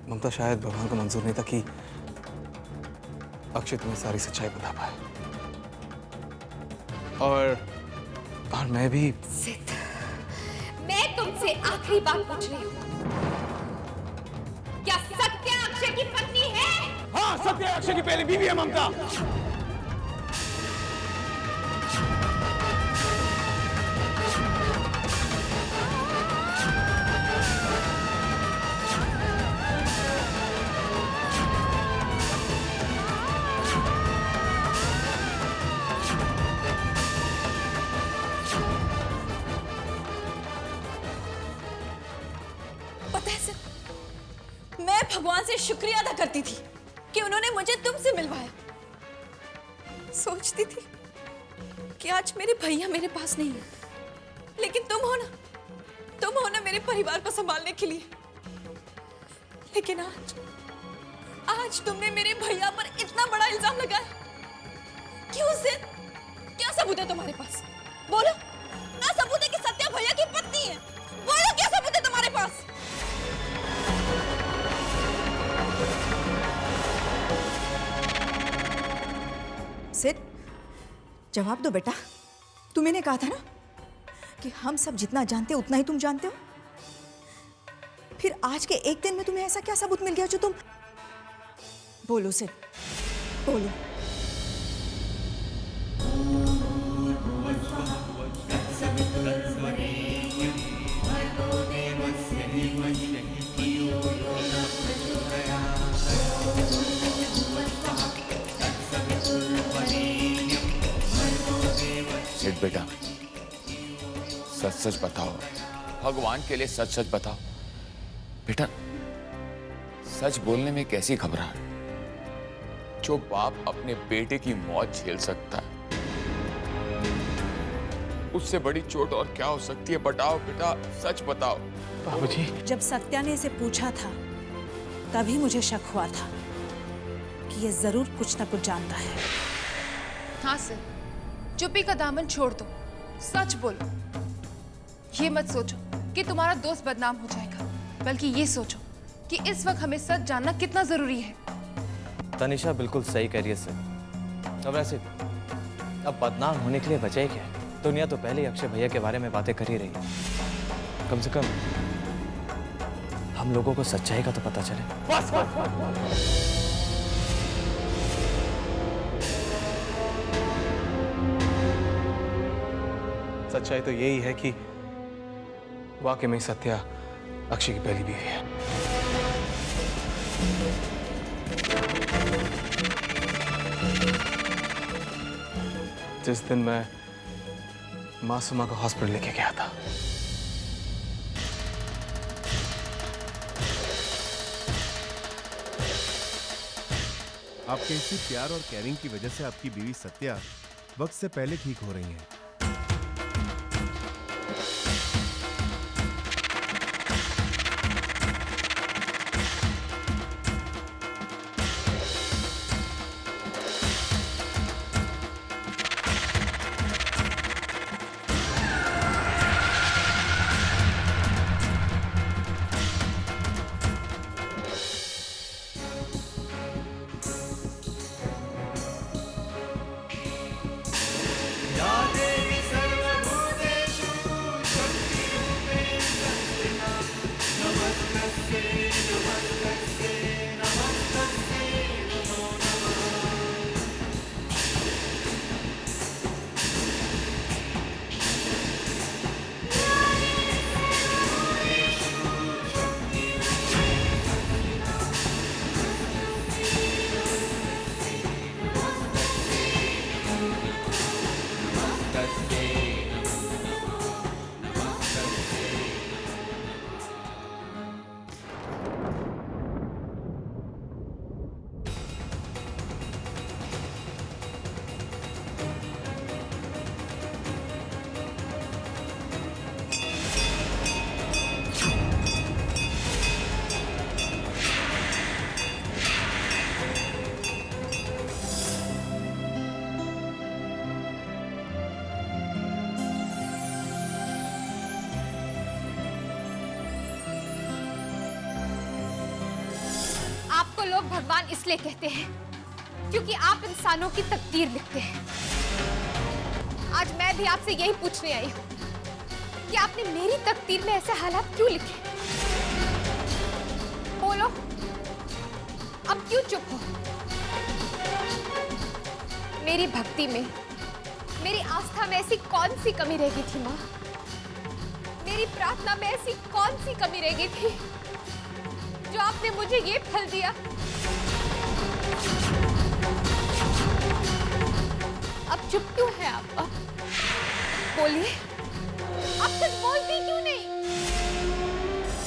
ममता शायद भगवान को मंजूर नहीं था कि अक्षय तुम्हें सारी सच्चाई बता पाए। और मैं भी। सिद्ध, मैं तुमसे आखिरी बात पूछ रही हूँ, क्या सत्या अक्षय की पत्नी है? हाँ, सत्या अक्षय की पहली बीवी है ममता। पता है सर, मैं भगवान से शुक्रिया अदा करती थी कि उन्होंने मुझे तुमसे मिलवाया। सोचती थी कि आज मेरे भैया मेरे पास नहीं है, लेकिन तुम हो ना मेरे परिवार को संभालने के लिए। लेकिन आज तुमने मेरे भैया पर इतना बड़ा इल्जाम लगाया। क्यों सिर? क्या सबूत है तुम्हारे पास? बोलो ना। सबूत है कि सत्या भैया की पत्नी है। बोलो, क्या सबूत है तुम्हारे पास? सिद, जवाब दो बेटा। तुम्हें कहा था ना कि हम सब जितना जानते हो उतना ही तुम जानते हो। फिर आज के एक दिन में तुम्हें ऐसा क्या सबूत मिल गया जो तुम... बोलो सिद, बोलो। सिड बेटा, सच सच बताओ, भगवान के लिए सच सच बताओ बेटा। सच बोलने में कैसी घबराहट? जो बाप अपने बेटे की मौत झेल सकता है, उससे बड़ी चोट और क्या हो सकती है? बताओ बेटा, सच बताओ। बाबूजी, जब सत्या ने इसे पूछा था तभी मुझे शक हुआ था कि ये जरूर कुछ ना कुछ जानता है। हाँ सर, चुप्पी का दामन छोड़ दो, सच बोलो। ये मत सोचो कि तुम्हारा दोस्त बदनाम हो जाएगा, बल्कि ये सोचो कि इस वक्त हमें सच जानना कितना जरूरी है। तनिषा बिल्कुल सही कह रही है सर। अब वैसे अब बदनाम होने के लिए वजह ही क्या है? दुनिया तो पहले ही अक्षय भैया के बारे में बातें कर ही रही है। कम से कम हम लोगों को सच्चाई का तो पता चले। बस बस। सच्चाई तो यही है कि वाकई में सत्या अक्षय की पहली बीवी है। जिस दिन मैं मासूमा को हॉस्पिटल लेके गया था, आपके इसी प्यार और केयरिंग की वजह से आपकी बीवी सत्या वक्त से पहले ठीक हो रही हैं। राधे आपको लोग भगवान इसलिए कहते हैं क्योंकि आप इंसानों की तकदीर लिखते हैं। आज मैं भी आपसे यही पूछने आई हूँ कि आपने मेरी तकदीर में ऐसे हालात क्यों लिखे? बोलो, अब क्यों चुप हो? मेरी भक्ति में, मेरी आस्था में ऐसी कौन सी कमी रह गई थी माँ? मेरी प्रार्थना में ऐसी कौन सी कमी रह गई थी जो आपने मुझे ये फल दिया? अब चुप क्यों है आप? बोलिए, आप कुछ बोलती क्यों नहीं?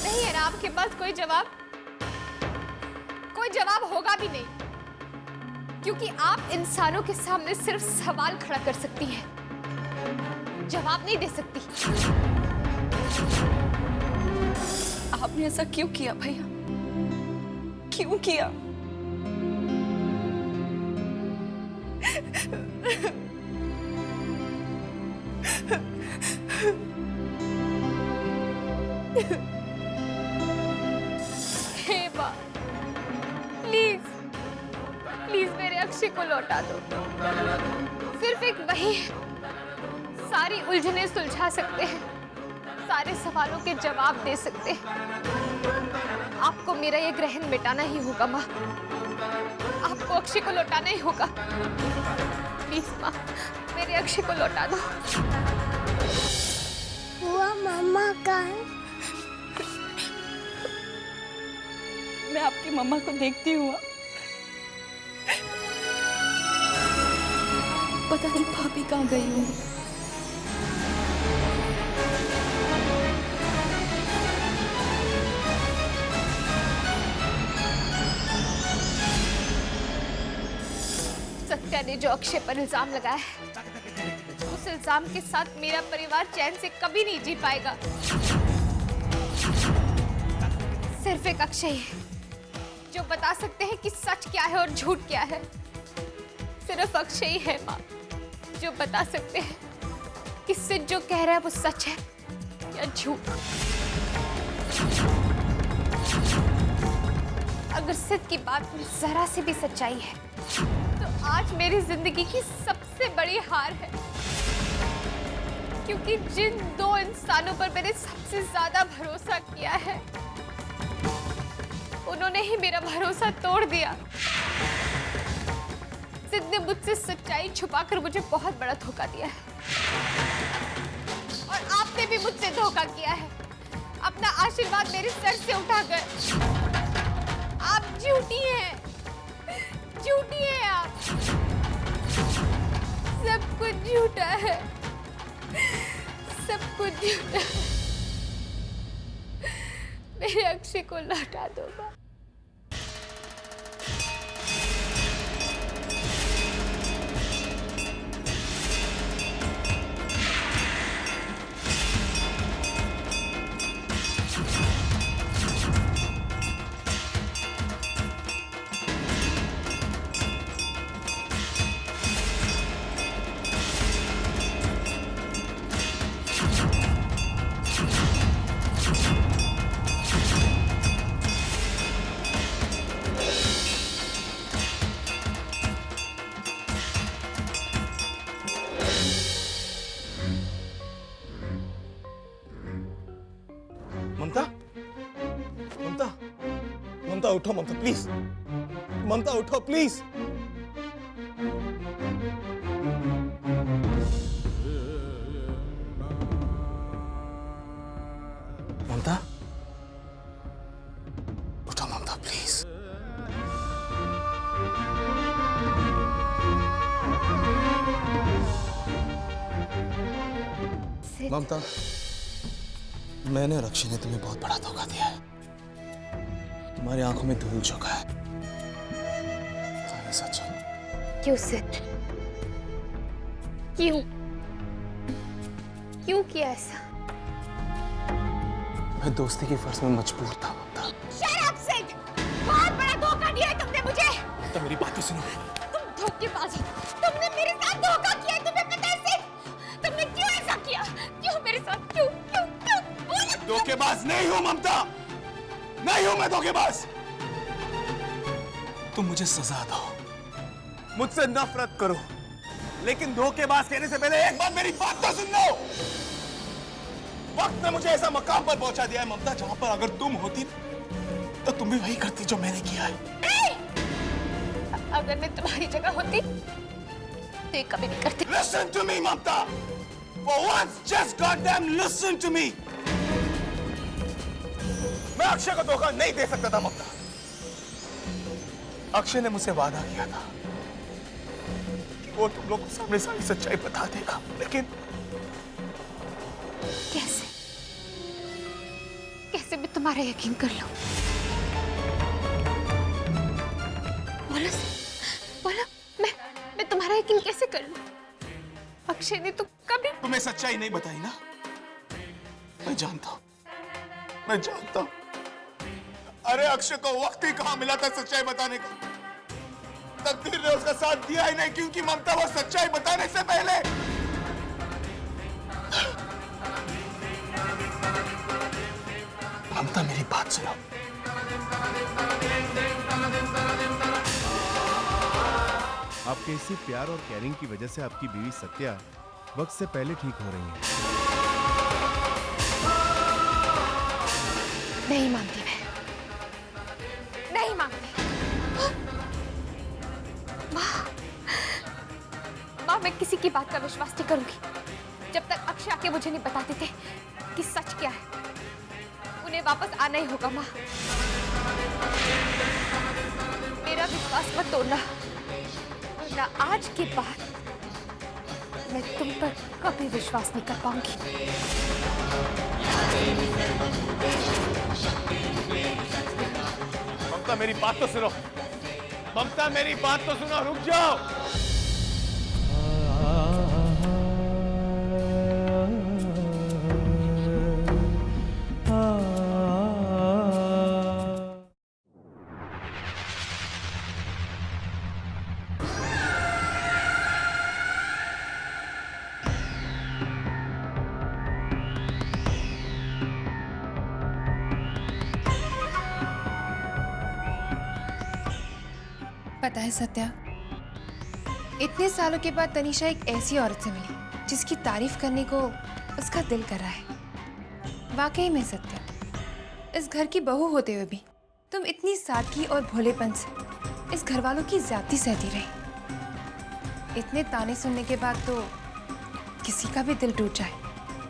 नहीं है ना आपके पास कोई जवाब? कोई जवाब होगा भी नहीं, क्योंकि आप इंसानों के सामने सिर्फ सवाल खड़ा कर सकती हैं, जवाब नहीं दे सकती। आपने ऐसा क्यों किया भैया? क्यों किया? हे माँ, प्लीज प्लीज मेरे अक्षय को लौटा दो। सिर्फ एक वही सारी उलझनें सुलझा सकते हैं, सारे सवालों के जवाब दे सकते हैं। आपको मेरा ये ग्रहण मिटाना ही होगा माँ, आपको अक्षय को लौटाना ही होगा। प्लीज माँ, मेरे अक्षय को लौटा दो। वो मम्मा का है। मैं आपकी मम्मा को देखती हूँ। पता नहीं भाभी कहाँ गई हूँ। सत्या ने जो अक्षय पर इल्जाम लगाया है, उस इल्जाम के साथ मेरा परिवार चैन से कभी नहीं जी पाएगा। सिर्फ एक अक्षय है जो बता सकते हैं कि सच क्या है और झूठ क्या है। सिर्फ अक्षय ही है माँ जो बता सकते हैं कि सिद्ध जो कह रहा है वो सच है या झूठ। अगर सिद्ध की बात में जरा सी भी सच्चाई है तो आज मेरी जिंदगी की सबसे बड़ी हार है, क्योंकि जिन दो इंसानों पर मैंने सबसे ज्यादा भरोसा किया है उन्होंने ही मेरा भरोसा तोड़ दिया। सिद्ध ने मुझसे सच्चाई छुपाकर मुझे बहुत बड़ा धोखा दिया है, और आपने भी मुझसे धोखा किया है, अपना आशीर्वाद मेरे सर से उठाकर। आप झूठी हैं, झूठी हैं आप। सब कुछ झूठा है, सब कुछ झूठा है। मेरे अक्षय को लौटा दो माँ। ममता, ममता, ममता उठो ममता प्लीज, ममता उठो प्लीज। ममता उठो ममता प्लीज। ममता, मैंने और अक्षय ने तुम्हें बहुत बड़ा धोखा दिया है। तुम्हारी आंखों में धूल झोंका है। ये सच है। क्यों सिद्ध? क्यों? क्यों किया ऐसा? मैं दोस्ती की फर्ज में मजबूर था ममता। Shut up, सिद्ध! बहुत बड़ा धोखा दिया है तुमने मुझे। ममता मेरी बात तो सुनो। तुम धोखेबाज हो। तुमने मेरे साथ धोखा किया है, तुम्हें पता है सिद्ध? तुमने क्यों ऐसा किया? क्यों मेरे साथ? क्यों? क्यों? क्यों? बोलो। धोखेबाज नहीं हूं ममता, नहीं हूं मैं धोखेबाज। तुम मुझे सजा दो, मुझसे नफरत करो, लेकिन धोखेबाज कहने से पहले एक बार मेरी बात तो सुन लो। वक्त ने मुझे ऐसा मकाम पर पहुंचा दिया है ममता, जहां पर अगर तुम होती तो तुम भी वही करती जो मैंने किया है। अगर मैं तुम्हारी जगह होती तो ये कभी नहीं करती। Listen to me, Mamata. For once, just goddamn listen to me। मैं अक्षय को धोखा नहीं दे सकता था ममता। अक्षय ने मुझसे वादा किया था कि वो तुम लोग को सामने सारी सच्चाई बता देगा, लेकिन कैसे मैं तुम्हारा यकीन कर लूं? बोलो, मैं तुम्हारा यकीन कैसे कर लूं? अक्षय ने तो कभी तुम्हें सच्चाई नहीं बताई ना। मैं जानता हूं। अरे अक्षय को वक्त ही कहां मिला था सच्चाई बताने का। तकदीर ने उसका साथ दिया ही नहीं, क्योंकि ममता वो सच्चाई बताने से पहले ममता मेरी बात सुनो। आपके इसी प्यार और केयरिंग की वजह से आपकी बीवी सत्या वक्त से पहले ठीक हो रही है। नहीं मानती, मैं नहीं मानती। माँ, मैं किसी की बात का विश्वास नहीं करूंगी जब तक अक्षय आके मुझे नहीं बताते थे कि सच क्या है। उन्हें वापस आना ही होगा माँ। मेरा विश्वास मत तोड़ना, वरना आज के बाद मैं तुम पर कभी विश्वास नहीं कर पाऊंगी। ममता मेरी बात तो सुनो। ममता मेरी बात तो सुनो, रुक जाओ। पता है सत्या, इतने सालों के बाद तनीषा एक ऐसी औरत से मिली जिसकी तारीफ करने को उसका दिल कर रहा है। वाकई में सत्या, इस घर की बहू होते हुए भी तुम इतनी सादगी और भोलेपन से इस घर वालों की ज्यादती सहती रही। इतने ताने सुनने के बाद तो किसी का भी दिल टूट जाए,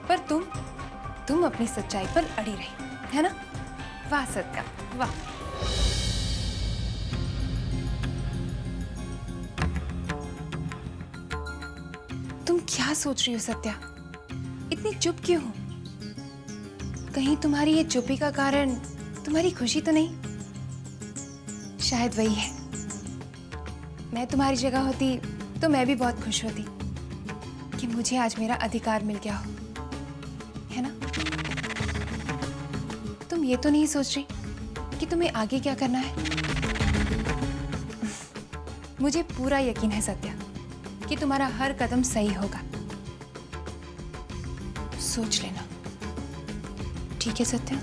पर तुम अपनी सच्चाई पर अड़ी रही, है ना? वाह सत्या, वाह। तुम क्या सोच रही हो सत्या? इतनी चुप क्यों हो? कहीं तुम्हारी ये चुप्पी का कारण तुम्हारी खुशी तो नहीं? शायद वही है। मैं तुम्हारी जगह होती तो मैं भी बहुत खुश होती कि मुझे आज मेरा अधिकार मिल गया हो, है ना? तुम ये तो नहीं सोच रही कि तुम्हें आगे क्या करना है? मुझे पूरा यकीन है सत्या कि तुम्हारा हर कदम सही होगा। सोच लेना, ठीक है सत्या?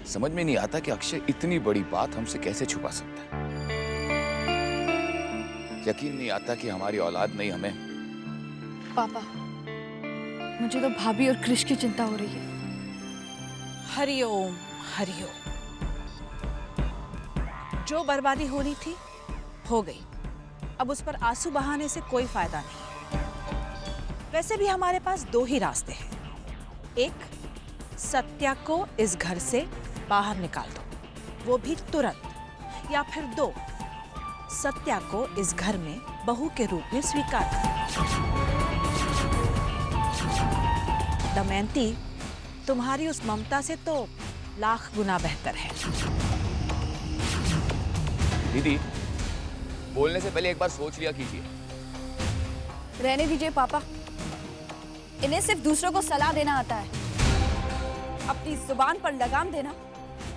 समझ में नहीं आता कि अक्षय इतनी बड़ी बात हमसे कैसे छुपा सकता है। यकीन नहीं आता कि हमारी औलाद नहीं हमें। पापा, मुझे तो भाभी और क्रिश की चिंता हो रही है। हरिओम हरिओम। जो बर्बादी होनी थी हो गई, अब उस पर आंसू बहाने से कोई फायदा नहीं। वैसे भी हमारे पास दो ही रास्ते हैं। एक, सत्या को इस घर से बाहर निकाल दो, वो भी तुरंत, या फिर दो, सत्या को इस घर में बहू के रूप में स्वीकार कर। दमयंती, तुम्हारी उस ममता से तो लाख गुना बेहतर है। दीदी, बोलने से पहले एक बार सोच लिया कीजिए। रहने दीजिए पापा, इन्हें सिर्फ दूसरों को सलाह देना आता है। अपनी जुबान पर लगाम देना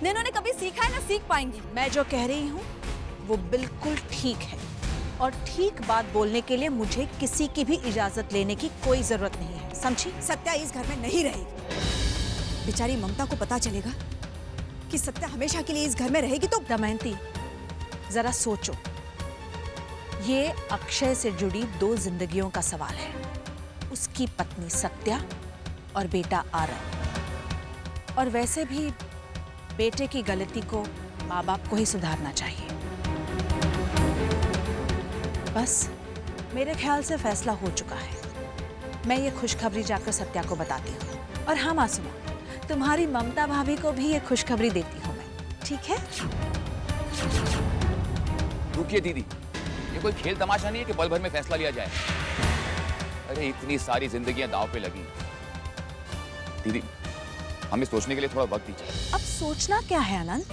न इन्होंने कभी सीखा है ना सीख पाएंगी। मैं जो कह रही हूँ वो बिल्कुल ठीक है, और ठीक बात बोलने के लिए मुझे किसी की भी इजाजत लेने की कोई जरूरत नहीं है, समझी? सत्या इस घर में नहीं रहेगी। बेचारी ममता को पता चलेगा कि सत्या हमेशा के लिए इस घर में रहेगी तो दमयंती, जरा सोचो, ये अक्षय से जुड़ी 2 जिंदगियों का सवाल है, उसकी पत्नी सत्या और बेटा आरव। और वैसे भी बेटे की गलती को माँ बाप को ही सुधारना चाहिए। बस मेरे ख्याल से फैसला हो चुका है। मैं ये खुशखबरी जाकर सत्या को बताती हूँ। और हाँ मासूमा, तुम्हारी ममता भाभी को भी ये खुशखबरी देती हूँ मैं, ठीक है? रुकिए दीदी, ये कोई खेल तमाशा नहीं है कि पल भर में फैसला लिया जाए। अरे इतनी सारी जिंदगियां दांव पे लगी। दीदी, हमें सोचने के लिए थोड़ा वक्त दीजिए। अब सोचना क्या है आनंद?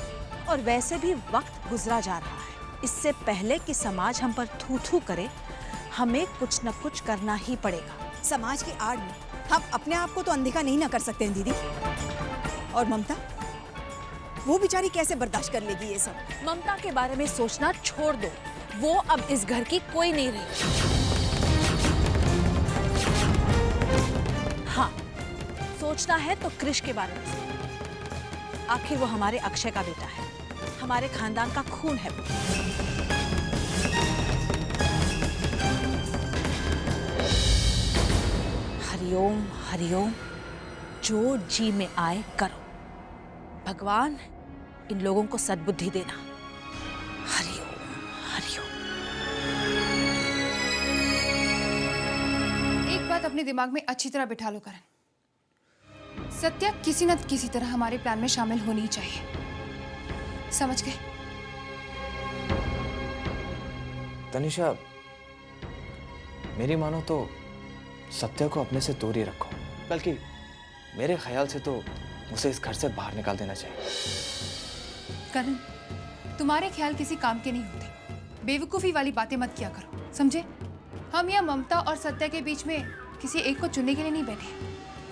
और वैसे भी वक्त गुजरा जा रहा है। इससे पहले कि समाज हम पर थू थू करे, हमें कुछ न कुछ करना ही पड़ेगा। समाज की आड़ में हम अपने आप को तो अनदेखा नहीं ना कर सकते हैं दीदी। और ममता, वो बेचारी कैसे बर्दाश्त कर लेगी ये सब? ममता के बारे में सोचना छोड़ दो, वो अब इस घर की कोई नहीं रही। हाँ, सोचना है तो कृष के बारे में सोचो। आखिर वो हमारे अक्षय का बेटा है, हमारे खानदान का खून है वो। हरिओम हरिओम, जो जी में आए करो। भगवान इन लोगों को सद्बुद्धि देना। हरिओम हरिओम। एक बात अपने दिमाग में अच्छी तरह बिठा लो करण, सत्या किसी न किसी तरह हमारे प्लान में शामिल होनी ही चाहिए, समझ गए? तनिषा, मेरी मानो तो सत्या को अपने से दूर ही रखो। बल्कि मेरे ख्याल से तो उसे इस घर से बाहर निकाल देना चाहिए। करण, तुम्हारे ख्याल किसी काम के नहीं होते। बेवकूफ़ी वाली बातें मत किया करो, समझे? हम यहाँ ममता और सत्या के बीच में किसी एक को चुनने के लिए नहीं बैठे।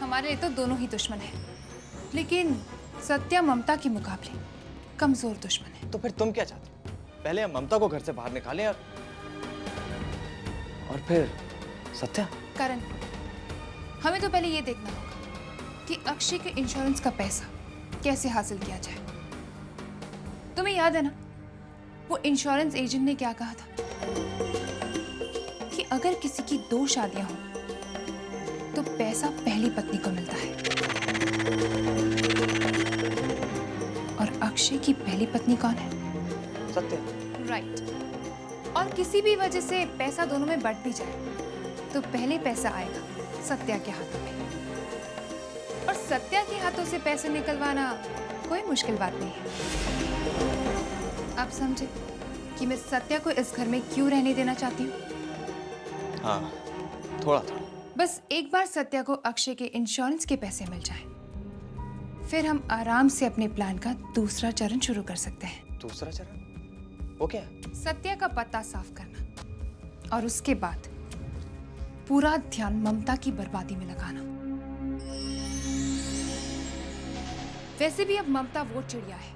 हमारे लिए तो दोनों ही दुश्मन हैं। लेकिन सत्या ममता के मुकाबले कमजोर दुश्मन है। तो फिर तुम क्या चाहते हो? पहले हम ममता को घर से बाहर निकालें और फिर सत्या? करण, हमें तो पहले ये देखना होगा कि अक्षय के इंश्योरेंस का पैसा कैसे हासिल किया जाए। तुम्हें याद है ना, वो इंश्योरेंस एजेंट ने क्या कहा था कि अगर किसी की 2 शादियां हो तो पैसा पहली पत्नी को मिलता है, और अक्षय की पहली पत्नी कौन है? सत्या। राइट। और किसी भी वजह से पैसा दोनों में बंट भी जाए तो पहले पैसा आएगा सत्या के हाथों में, और सत्या के हाथों से पैसे निकलवाना कोई मुश्किल बात नहीं है। आप समझे कि मैं सत्या को इस घर में क्यों रहने देना चाहती हूँ? हाँ, थोड़ा थोड़ा। बस एक बार सत्या को अक्षय के इंश्योरेंस के पैसे मिल जाएं, फिर हम आराम से अपने प्लान का दूसरा चरण शुरू कर सकते हैं। दूसरा चरण? वो क्या? सत्या का पता साफ करना, और उसके बाद पूरा ध्यान ममता की बर्बादी में लगाना। वैसे भी अब ममता वो चिड़िया है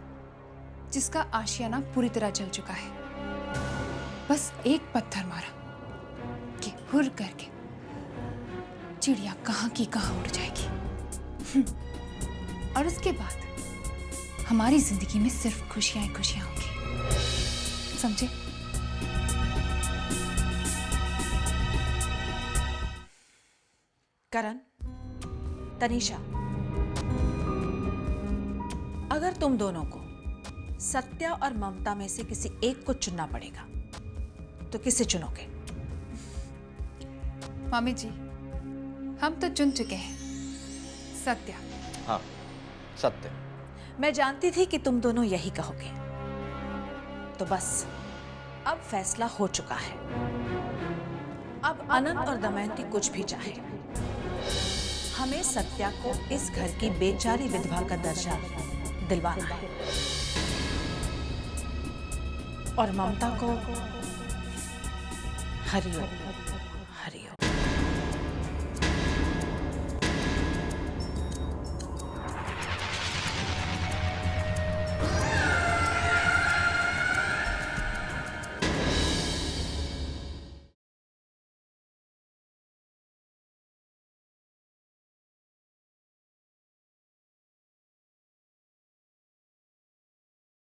जिसका आशियाना पूरी तरह जल चुका है। बस एक पत्थर मारा कि हुर करके चिड़िया कहां की कहां उड़ जाएगी। और उसके बाद हमारी जिंदगी में सिर्फ खुशियां ही खुशियां होंगी, समझे? करण, तनिषा, अगर तुम दोनों को सत्या और ममता में से किसी एक को चुनना पड़ेगा तो किसे चुनोगे? मामी जी, हम तो चुन चुके हैं, सत्या। हाँ, सत्य। मैं जानती थी कि तुम दोनों यही कहोगे। तो बस अब फैसला हो चुका है। अब अनंत और दमयंती कुछ भी चाहे, हमें सत्या को इस घर की बेचारी विधवा का दर्जा दिलवाना है, और ममता को हरिओम।